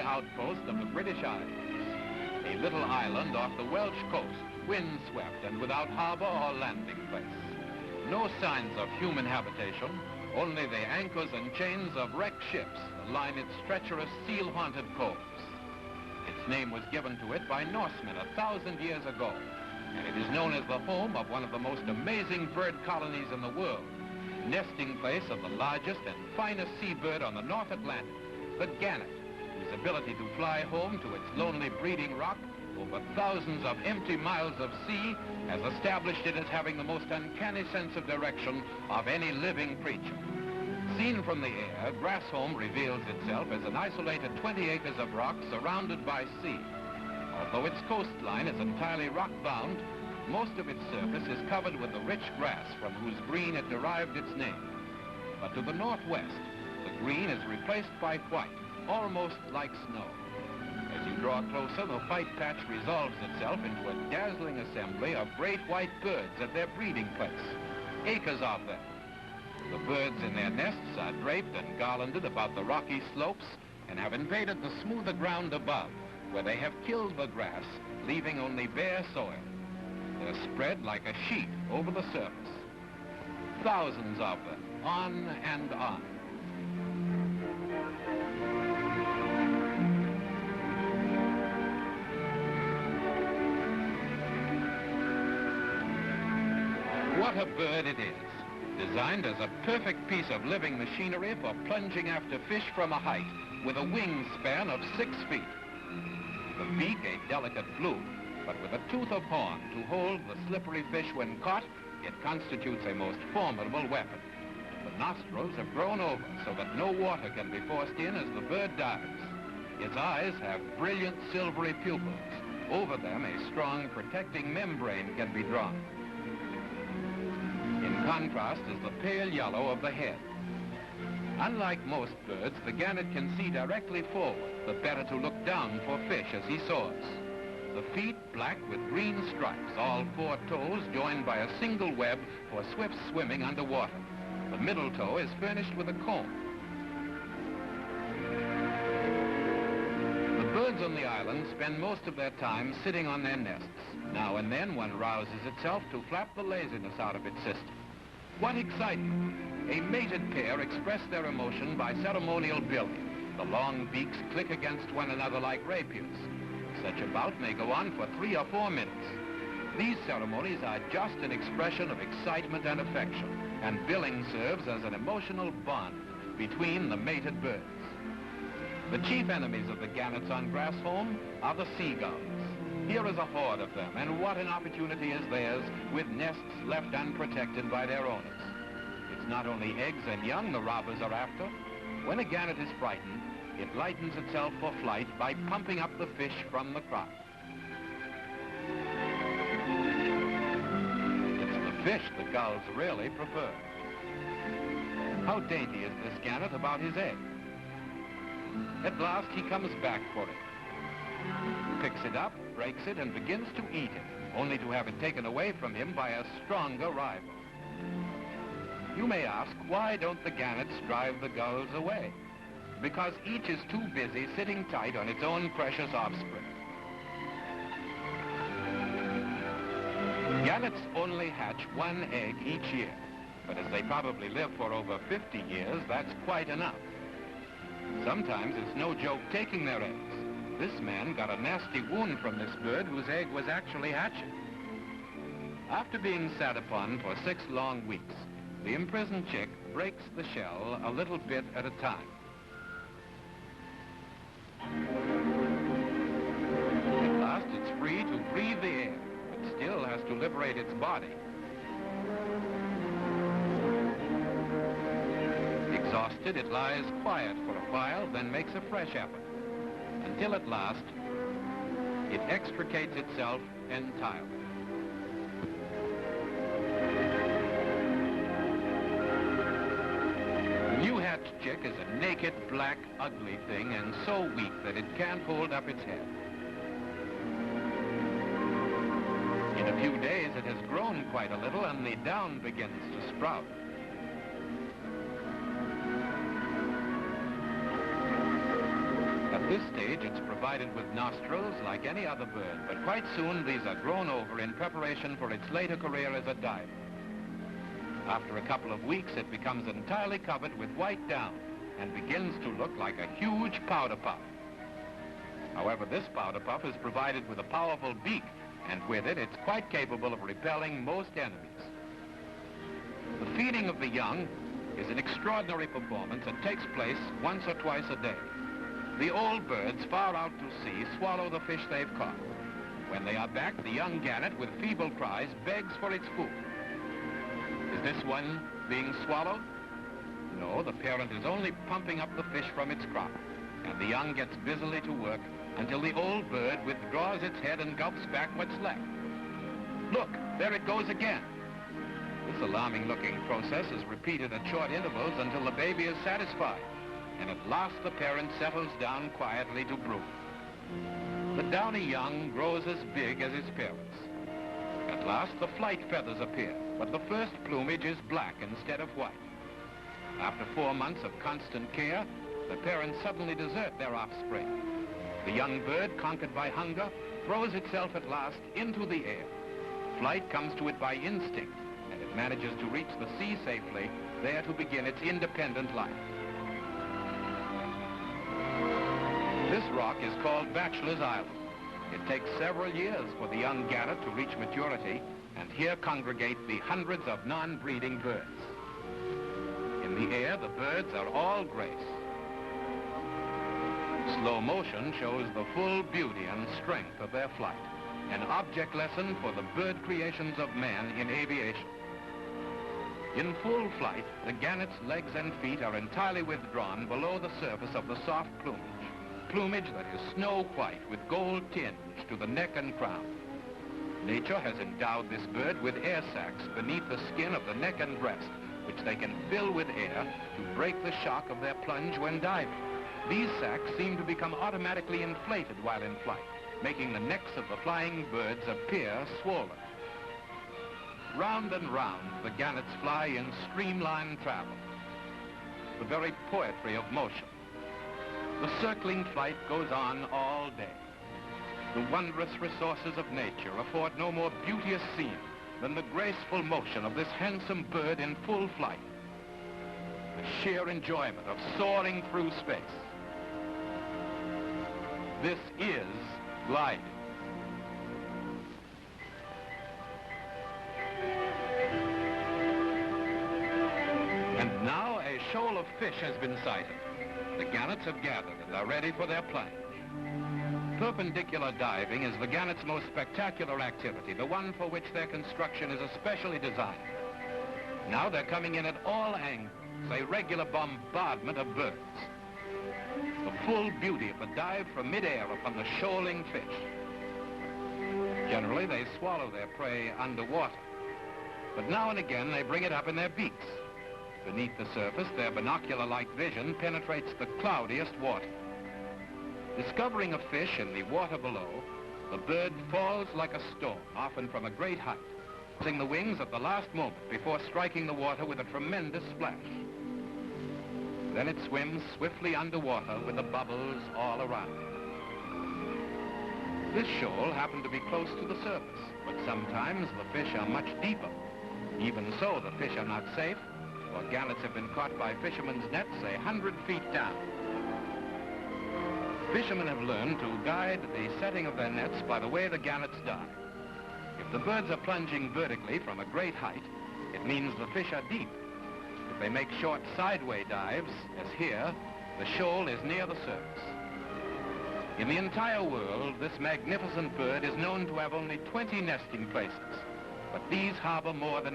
outpost of the British Isles. A little island off the Welsh coast, windswept and without harbor or landing place. No signs of human habitation, only the anchors and chains of wrecked ships that line its treacherous, seal-haunted coves. Its name was given to it by Norsemen 1,000 years ago, and it is known as the home of one of the most amazing bird colonies in the world, nesting place of the largest and finest seabird on the North Atlantic, the gannet, whose ability to fly home to its lonely breeding rock over thousands of empty miles of sea has established it as having the most uncanny sense of direction of any living creature. Seen from the air, Grassholm reveals itself as an isolated 20 acres of rock surrounded by sea. Although its coastline is entirely rock-bound, most of its surface is covered with the rich grass from whose green it derived its name. But to the northwest, the green is replaced by white, almost like snow. As you draw closer, the white patch resolves itself into a dazzling assembly of great white birds at their breeding place. Acres of them. The birds in their nests are draped and garlanded about the rocky slopes and have invaded the smoother ground above, where they have killed the grass, leaving only bare soil. They're spread like a sheet over the surface. Thousands of them, on and on. What a bird it is, designed as a perfect piece of living machinery for plunging after fish from a height, with a wingspan of 6 feet. The beak a delicate blue, but with a tooth of horn to hold the slippery fish when caught, it constitutes a most formidable weapon. The nostrils have grown over so that no water can be forced in as the bird dives. Its eyes have brilliant silvery pupils. Over them, a strong protecting membrane can be drawn. In contrast is the pale yellow of the head. Unlike most birds, the gannet can see directly forward, the better to look down for fish as he soars. The feet black with green stripes, all 4 toes joined by a single web for swift swimming underwater. The middle toe is furnished with a comb. The birds on the island spend most of their time sitting on their nests. Now and then one rouses itself to flap the laziness out of its system. What excitement! A mated pair express their emotion by ceremonial billing. The long beaks click against one another like rapiers. Such a bout may go on for 3 or 4 minutes. These ceremonies are just an expression of excitement and affection, and billing serves as an emotional bond between the mated birds. The chief enemies of the gannets on Grassholm are the seagulls. Here is a horde of them, and what an opportunity is theirs, with nests left unprotected by their owners. It's not only eggs and young the robbers are after. When a gannet is frightened, it lightens itself for flight by pumping up the fish from the crop. It's the fish the gulls really prefer. How dainty is this gannet about his egg? At last he comes back for it. Picks it up, breaks it, and begins to eat it, only to have it taken away from him by a stronger rival. You may ask, why don't the gannets drive the gulls away? Because each is too busy sitting tight on its own precious offspring. Gannets only hatch 1 egg each year, but as they probably live for over 50 years, that's quite enough. Sometimes it's no joke taking their eggs. This man got a nasty wound from this bird whose egg was actually hatching. After being sat upon for 6 long weeks, the imprisoned chick breaks the shell a little bit at a time. At last, it's free to breathe the air, but still has to liberate its body. Exhausted, it lies quiet for a while, then makes a fresh effort, until at last, it extricates itself entirely. The new hatched chick is a naked, black, ugly thing, and so weak that it can't hold up its head. In a few days, it has grown quite a little, and the down begins to sprout. At This stage, it's provided with nostrils like any other bird, but quite soon these are grown over in preparation for its later career as a diver. After a couple of weeks, it becomes entirely covered with white down and begins to look like a huge powder puff. However, this powder puff is provided with a powerful beak, and with it, it's quite capable of repelling most enemies. The feeding of the young is an extraordinary performance that takes place once or twice a day. The old birds far out to sea swallow the fish they've caught. When they are back, the young gannet, with feeble cries, begs for its food. Is this one being swallowed? No, the parent is only pumping up the fish from its crop, and the young gets busily to work until the old bird withdraws its head and gulps back what's left. Look, there it goes again. This alarming-looking process is repeated at short intervals until the baby is satisfied, and at last the parent settles down quietly to brood. The downy young grows as big as its parents. At last, the flight feathers appear, but the first plumage is black instead of white. After 4 months of constant care, the parents suddenly desert their offspring. The young bird, conquered by hunger, throws itself at last into the air. Flight comes to it by instinct, and it manages to reach the sea safely, there to begin its independent life. This rock is called Bachelor's Island. It takes several years for the young gannet to reach maturity, and here congregate the hundreds of non-breeding birds. In the air, the birds are all grace. Slow motion shows the full beauty and strength of their flight, an object lesson for the bird creations of man in aviation. In full flight, the gannet's legs and feet are entirely withdrawn below the surface of the soft plumage that is snow white with gold tinge to the neck and crown. Nature has endowed this bird with air sacs beneath the skin of the neck and breast, which they can fill with air to break the shock of their plunge when diving. These sacs seem to become automatically inflated while in flight, making the necks of the flying birds appear swollen. Round and round, the gannets fly in streamlined travel, the very poetry of motion. The circling flight goes on all day. The wondrous resources of nature afford no more beauteous scene than the graceful motion of this handsome bird in full flight. The sheer enjoyment of soaring through space. This is gliding. And now a shoal of fish has been sighted. The gannets have gathered and are ready for their plunge. Perpendicular diving is the gannets' most spectacular activity, the one for which their construction is especially designed. Now they're coming in at all angles, a regular bombardment of birds. The full beauty of a dive from midair upon the shoaling fish. Generally, they swallow their prey underwater, but now and again they bring it up in their beaks. Beneath the surface, their binocular-like vision penetrates the cloudiest water. Discovering a fish in the water below, the bird falls like a stone, often from a great height, using the wings at the last moment before striking the water with a tremendous splash. Then it swims swiftly underwater with the bubbles all around it. This shoal happened to be close to the surface, but sometimes the fish are much deeper. Even so, the fish are not safe, for gannets have been caught by fishermen's nets 100 feet down. Fishermen have learned to guide the setting of their nets by the way the gannets dive. If the birds are plunging vertically from a great height, it means the fish are deep. If they make short sideway dives, as here, the shoal is near the surface. In the entire world, this magnificent bird is known to have only 20 nesting places, but these harbor more than